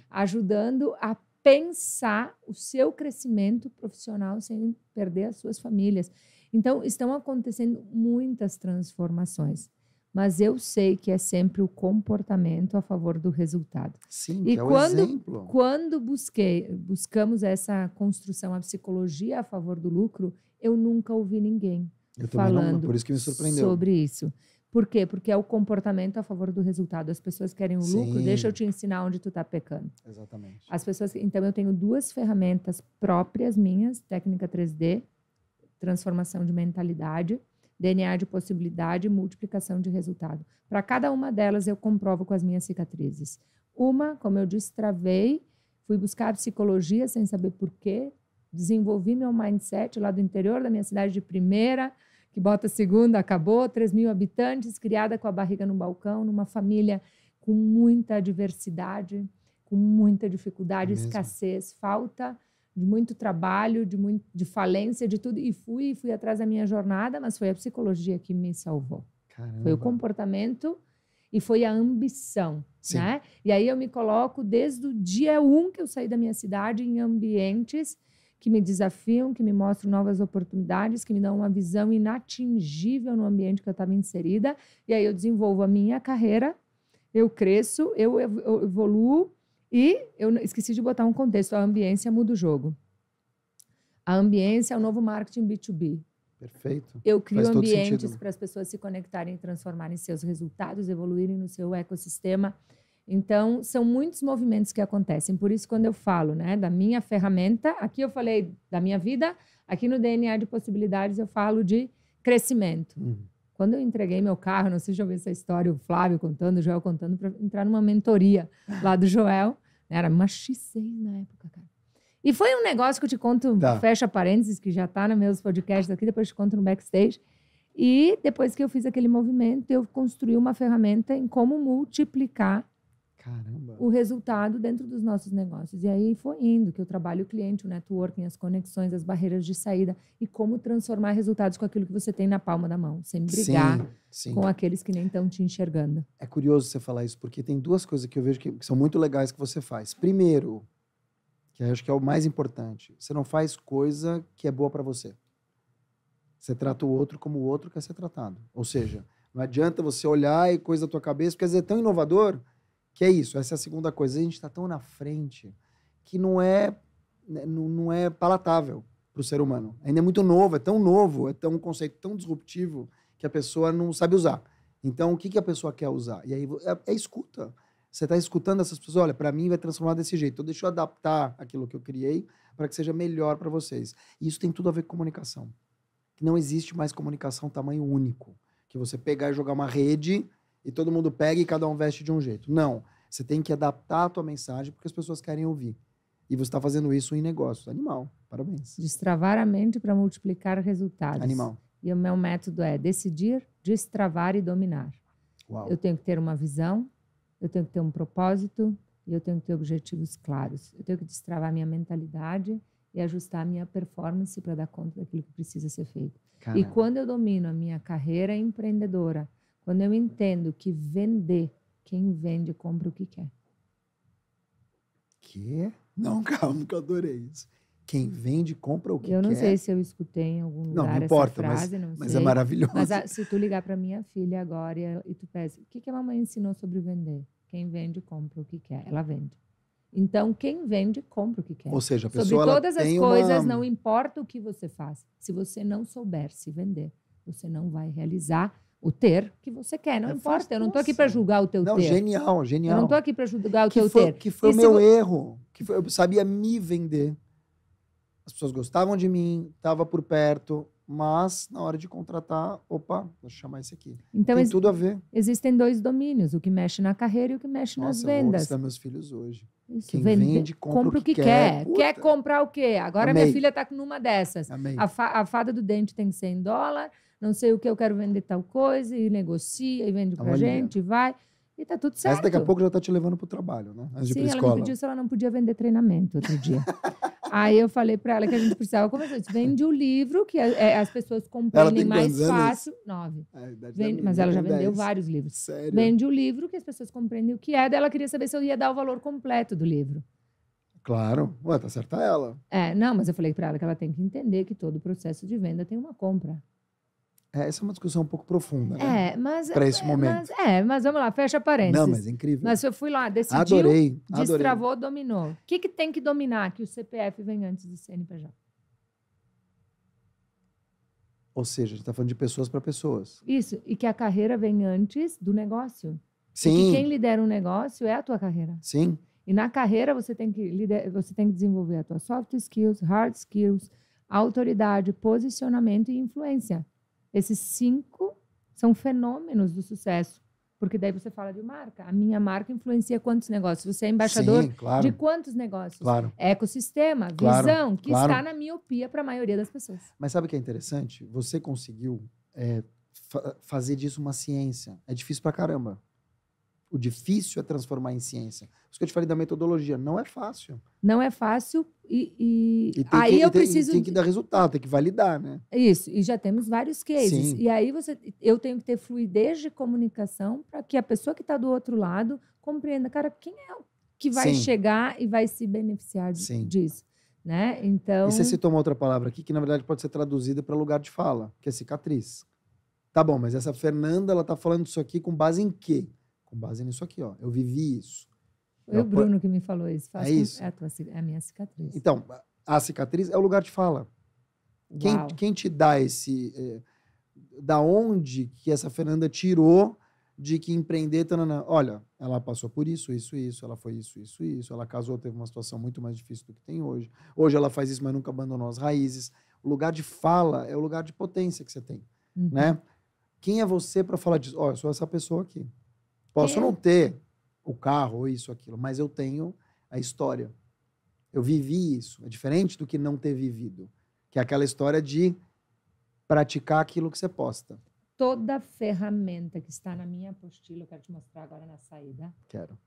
Ajudando a pensar o seu crescimento profissional sem perder as suas famílias. Então, estão acontecendo muitas transformações. Mas eu sei que é sempre o comportamento a favor do resultado. Sim, que é o exemplo. Quando buscamos essa construção, a psicologia a favor do lucro, eu nunca ouvi ninguém falando por isso que me surpreendeu. sobre isso. Por quê? Porque é o comportamento a favor do resultado. As pessoas querem o lucro, deixa eu te ensinar onde tu está pecando. Exatamente. Então, eu tenho 2 ferramentas próprias minhas, técnica 3D, transformação de mentalidade, DNA de possibilidade e multiplicação de resultado. Para cada uma delas, eu comprovo com as minhas cicatrizes. Uma, como eu destravei, fui buscar psicologia sem saber por quê, desenvolvi meu mindset lá do interior da minha cidade de primeira, que bota segunda, acabou, 3.000 habitantes, criada com a barriga no balcão, numa família com muita diversidade, com muita dificuldade, escassez, falta de muito trabalho, de falência, de tudo. E fui atrás da minha jornada, mas foi a psicologia que me salvou. Caramba. Foi o comportamento e foi a ambição, né? E aí eu me coloco desde o dia 1 que eu saí da minha cidade em ambientes que me desafiam, que me mostram novas oportunidades, que me dão uma visão inatingível no ambiente que eu estava inserida. E aí eu desenvolvo a minha carreira, eu cresço, eu evoluo. E eu esqueci de botar um contexto, a ambiência muda o jogo. A ambiência é o novo marketing B2B. Perfeito. Eu crio ambientes para as pessoas se conectarem e transformarem seus resultados, evoluírem no seu ecossistema. Então, são muitos movimentos que acontecem. Por isso, quando eu falo, né, da minha ferramenta, aqui eu falei da minha vida, aqui no DNA de possibilidades eu falo de crescimento. Quando eu entreguei meu carro, não sei se já ouviu essa história, o Flávio contando, o Joel contando, para entrar numa mentoria lá do Joel. Era uma X6 na época, cara. E foi um negócio que eu te conto, fecha parênteses, que já está nos meus podcasts aqui, depois eu te conto no backstage. E depois que eu fiz aquele movimento, eu construí uma ferramenta em como multiplicar o resultado dentro dos nossos negócios. E aí foi indo, que eu trabalho o cliente, o networking, as conexões, as barreiras de saída e como transformar resultados com aquilo que você tem na palma da mão, sem brigar com aqueles que nem estão te enxergando. É curioso você falar isso, porque tem 2 coisas que eu vejo que são muito legais que você faz. Primeiro, que eu acho que é o mais importante, você não faz coisa que é boa para você. Você trata o outro como o outro quer ser tratado. Ou seja, não adianta você olhar e coisa da tua cabeça, porque às vezes é tão inovador que é isso. Essa é a segunda coisa. A gente está tão na frente que não é palatável para o ser humano. Ainda é muito novo, é tão um conceito tão disruptivo que a pessoa não sabe usar. Então, o que a pessoa quer usar? E aí é escuta. Você está escutando essas pessoas, olha, para mim vai transformar desse jeito. Então, deixa eu adaptar aquilo que eu criei para que seja melhor para vocês. E isso tem tudo a ver com comunicação. Não existe mais comunicação tamanho único. Que você pegar e jogar uma rede e todo mundo pega e cada um veste de um jeito. Não. Você tem que adaptar a tua mensagem porque as pessoas querem ouvir. E você está fazendo isso em negócios. Animal. Parabéns. Destravar a mente para multiplicar resultados. Animal. E o meu método é decidir, destravar e dominar. Uau. Eu tenho que ter uma visão, eu tenho que ter um propósito e eu tenho que ter objetivos claros. Eu tenho que destravar a minha mentalidade e ajustar a minha performance para dar conta daquilo que precisa ser feito. Caramba. E quando eu domino a minha carreira empreendedora, quando eu entendo que vender, quem vende compra o que quer. quê? Não, calma, que eu adorei isso. Quem vende, compra o que quer. Eu não sei se eu escutei em algum lugar Não importa, essa frase, mas é maravilhoso. Mas se tu ligar para minha filha agora e tu pensa, o que a mamãe ensinou sobre vender? Quem vende, compra o que quer. Ela vende. Então, quem vende, compra o que quer. Ou seja, a pessoa sobre todas ela as tem coisas, uma... não importa o que você faz. Se você não souber se vender, você não vai realizar o ter que você quer. Não importa, eu não estou aqui para julgar o teu ter. Não, genial, genial. Eu não estou aqui para julgar o teu ter. Que foi o meu erro. Eu sabia me vender. As pessoas gostavam de mim, estava por perto, mas na hora de contratar, opa, vou chamar esse aqui. Então, tem tudo a ver. Existem 2 domínios, o que mexe na carreira e o que mexe nas vendas. Eu vou ensinar meus filhos hoje. Isso, quem vende, compra o que quer. Quer comprar o quê? Agora Amei. minha filha está numa dessas. Amei. A fada do dente tem $100, não sei o que, eu quero vender tal coisa, e negocia, e vende pra gente, e vai. E tá tudo certo. Mas daqui a pouco já tá te levando pro trabalho, né? Antes de ir pra escola. Ela me pediu se ela não podia vender treinamento outro dia. Aí eu falei para ela que a gente precisava conversar. Vende o livro, que as pessoas compreendem mais fácil. 9. Mas ela já vendeu vários livros. Sério? Vende o livro, que as pessoas compreendem o que é. Daí ela queria saber se eu ia dar o valor completo do livro. Claro. Ué, tá certa ela. Não, mas eu falei para ela que ela tem que entender que todo processo de venda tem uma compra. Essa é uma discussão um pouco profunda, né? Mas... Para esse momento. Mas vamos lá, fecha parênteses. Não, mas é incrível. Mas eu fui lá, decidiu, adorei. destravou, dominou. O que tem que dominar? Que o CPF vem antes do CNPJ. Ou seja, a gente está falando de pessoas para pessoas. Isso, e que a carreira vem antes do negócio. Sim. E que quem lidera um negócio é a tua carreira. Sim. E na carreira você tem que desenvolver a tua soft skills, hard skills, autoridade, posicionamento e influência. Esses 5 são fenômenos do sucesso. Porque daí você fala de marca. A minha marca influencia quantos negócios? Você é embaixador de quantos negócios? Claro. Ecossistema, visão, que está na miopia para a maioria das pessoas. Mas sabe o que é interessante? Você conseguiu fazer disso uma ciência. É difícil pra caramba. O difícil é transformar em ciência. Por isso que eu te falei da metodologia. Não é fácil. Não é fácil tem que dar resultado, tem que validar, né? Isso, e já temos vários cases. Sim. E aí eu tenho que ter fluidez de comunicação para que a pessoa que está do outro lado compreenda, cara, quem é que vai chegar e vai se beneficiar disso, né? Então... E você citou uma outra palavra aqui que, na verdade, pode ser traduzida para lugar de fala, que é cicatriz. Tá bom, mas essa Fernanda, ela tá falando isso aqui com base em quê? Com base nisso aqui, ó. Eu vivi isso. Foi o Bruno que me falou isso. É isso? É a minha cicatriz. Então, a cicatriz é o lugar de fala. Quem te dá esse... da onde que essa Fernanda tirou de que empreender... Tanana, olha, ela passou por isso, ela foi isso. Ela casou, teve uma situação muito mais difícil do que tem hoje. Hoje ela faz isso, mas nunca abandonou as raízes. O lugar de fala é o lugar de potência que você tem, né? Quem é você para falar disso? Ó, eu sou essa pessoa aqui. Posso não ter o carro ou isso, aquilo, mas eu tenho a história. Eu vivi isso. É diferente do que não ter vivido. Que é aquela história de praticar aquilo que você posta. Toda ferramenta que está na minha apostila, eu quero te mostrar agora na saída. Quero.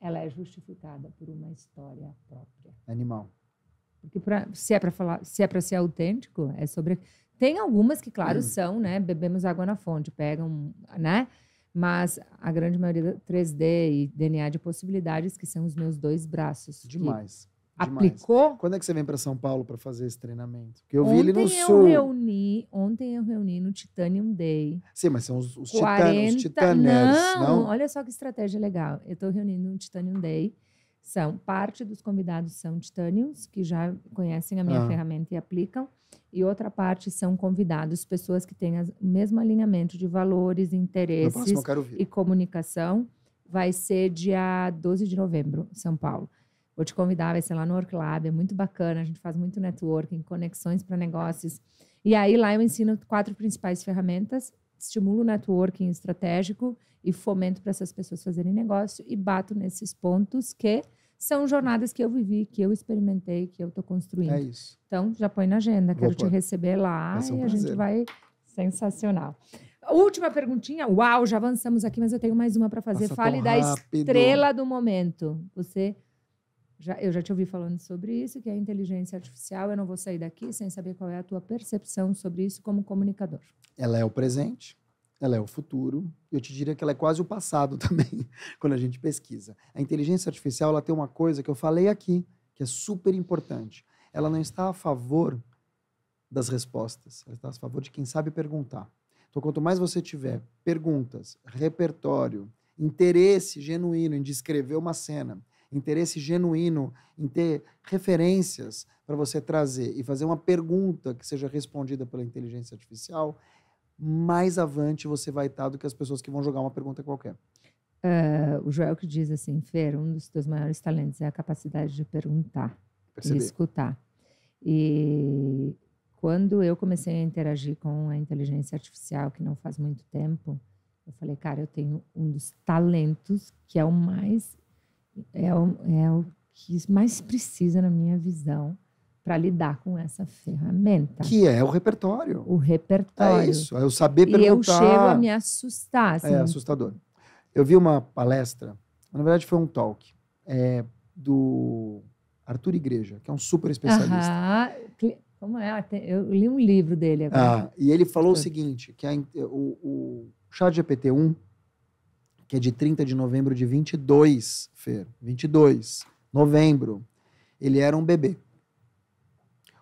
Ela é justificada por uma história própria. Animal. Porque se é para ser autêntico, é sobre... Tem algumas que, claro, são, né? Bebemos água na fonte, pegam, né? Mas a grande maioria 3D e DNA de possibilidades, que são os meus 2 braços. Demais. Aplicou? Quando é que você vem para São Paulo para fazer esse treinamento? Porque eu vi ele no Sul. Ontem eu reuni no Titanium Day. Sim, mas são os titaners, não? Olha só que estratégia legal. Eu estou reunindo no Titanium Day. Parte dos convidados são Titaniums, que já conhecem a minha ferramenta e aplicam. E outra parte são convidados, pessoas que têm o mesmo alinhamento de valores, interesses e comunicação. Vai ser dia 12 de novembro, em São Paulo. Vou te convidar, vai ser lá no Orclab, é muito bacana, a gente faz muito networking, conexões para negócios. E aí lá eu ensino 4 principais ferramentas, estimulo o networking estratégico e fomento para essas pessoas fazerem negócio e bato nesses pontos que são jornadas que eu vivi, que eu experimentei, que eu estou construindo. É isso. Então, já põe na agenda. Quero te receber lá e a gente vai... Sensacional. Última perguntinha. Uau, já avançamos aqui, mas eu tenho mais uma para fazer. Fale da estrela do momento. Eu já te ouvi falando sobre isso, que é a inteligência artificial. Eu não vou sair daqui sem saber qual é a tua percepção sobre isso como comunicador. Ela é o presente. ela é o futuro. Eu te diria que ela é quase o passado também, quando a gente pesquisa. A inteligência artificial, ela tem uma coisa que eu falei aqui, que é super importante. Ela não está a favor das respostas, ela está a favor de quem sabe perguntar. Então, quanto mais você tiver perguntas, repertório, interesse genuíno em descrever uma cena, interesse genuíno em ter referências para você trazer e fazer uma pergunta que seja respondida pela inteligência artificial, mais avante você vai estar do que as pessoas que vão jogar uma pergunta qualquer. O Joel que diz assim, Fer, um dos teus maiores talentos é a capacidade de perguntar e escutar. E quando eu comecei a interagir com a inteligência artificial, que não faz muito tempo, eu falei, cara, eu tenho um dos talentos que é o que mais precisa na minha visão para lidar com essa ferramenta. Que é o repertório. O repertório. É isso, é o saber perguntar. E eu chego a me assustar. Assim. É assustador. Eu vi uma palestra, na verdade foi um talk, do Arthur Igreja, que é um super especialista. Como é? Eu li um livro dele agora. E ele falou o seguinte, que o ChatGPT-1, que é de 30 de novembro de 22, Fer, 22, novembro, ele era um bebê.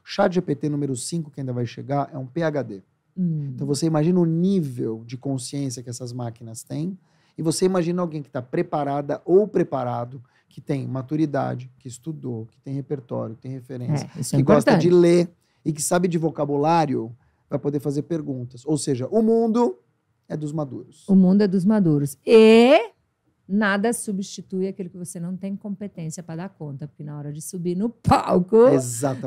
O ChatGPT número 5, que ainda vai chegar, é um PhD. Então você imagina o nível de consciência que essas máquinas têm, e você imagina alguém que está preparada ou preparado, que tem maturidade, que estudou, que tem repertório, que tem referência, que gosta de ler e que sabe de vocabulário para poder fazer perguntas. Ou seja, o mundo é dos maduros. O mundo é dos maduros. E nada substitui aquilo que você não tem competência para dar conta, porque na hora de subir no palco,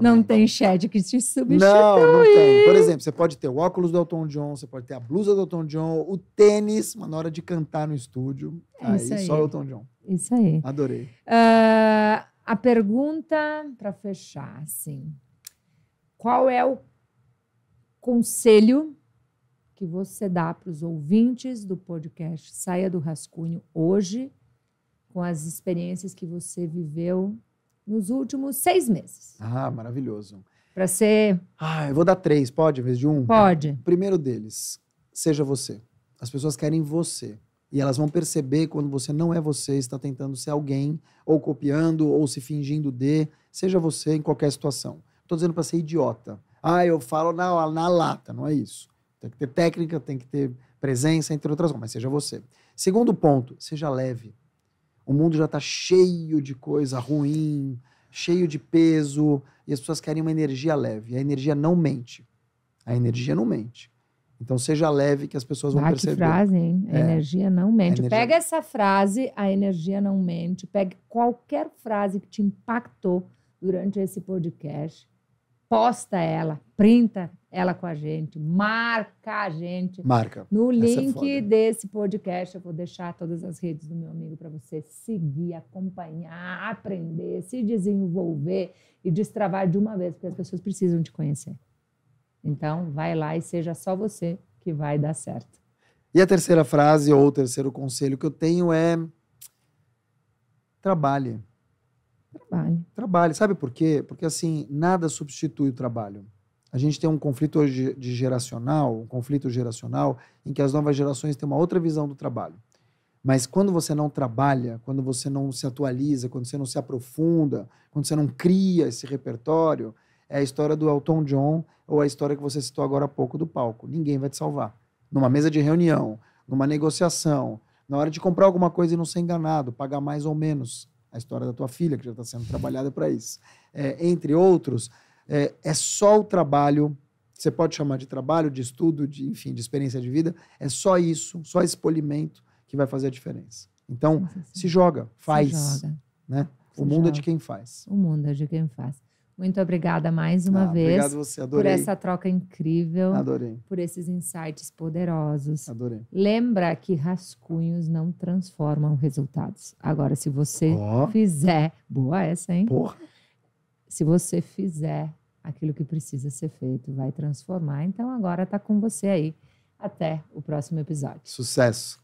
não tem chat que te substitui. Não tem. Por exemplo, você pode ter o óculos do Elton John, você pode ter a blusa do Elton John, o tênis, mas na hora de cantar no estúdio, aí só o Elton John. Isso aí. Adorei. A pergunta para fechar, assim, qual é o conselho que você dá para os ouvintes do podcast Saia do Rascunho hoje, com as experiências que você viveu nos últimos 6 meses? Maravilhoso. Para ser... eu vou dar 3, pode, em vez de 1? Pode. O primeiro deles, seja você. As pessoas querem você. E elas vão perceber quando você não é você, está tentando ser alguém, ou copiando, ou se fingindo de. Seja você em qualquer situação. Estou dizendo para ser idiota. Eu falo na lata, não é isso. Tem que ter técnica, tem que ter presença, entre outras coisas, mas seja você. Segundo ponto, seja leve. O mundo já está cheio de coisa ruim, cheio de peso, e as pessoas querem uma energia leve. E a energia não mente. A energia não mente. Então, seja leve que as pessoas vão perceber. Que frase, hein? A energia não mente. Pega essa frase, a energia não mente. Pega qualquer frase que te impactou durante esse podcast. Posta ela, printa ela com a gente, marca a gente. Marca. No link desse podcast, eu vou deixar todas as redes do meu amigo para você seguir, acompanhar, aprender, se desenvolver e destravar de uma vez, porque as pessoas precisam te conhecer. Então, vai lá e seja só você que vai dar certo. E a terceira frase ou o terceiro conselho que eu tenho é trabalhe. Trabalhe. Sabe por quê? Porque, assim, nada substitui o trabalho. A gente tem um conflito hoje geracional em que as novas gerações têm uma outra visão do trabalho. Mas quando você não trabalha, quando você não se atualiza, quando você não se aprofunda, quando você não cria esse repertório, é a história do Elton John ou a história que você citou agora há pouco do palco. Ninguém vai te salvar. Numa mesa de reunião, numa negociação, na hora de comprar alguma coisa e não ser enganado, pagar mais ou menos. A história da tua filha, que já está sendo trabalhada para isso. Entre outros, é só o trabalho, você pode chamar de trabalho, de estudo, de experiência de vida, é só isso, só esse polimento que vai fazer a diferença. Então, se joga, faz. Se joga. Né? O mundo é de quem faz. O mundo é de quem faz. Muito obrigada mais uma vez. Obrigado você, adorei. Por essa troca incrível. Adorei. Por esses insights poderosos. Adorei. Lembra que rascunhos não transformam resultados. Agora, se você fizer... Boa essa, hein? Porra. Se você fizer aquilo que precisa ser feito, vai transformar. Então, agora está com você aí. Até o próximo episódio. Sucesso.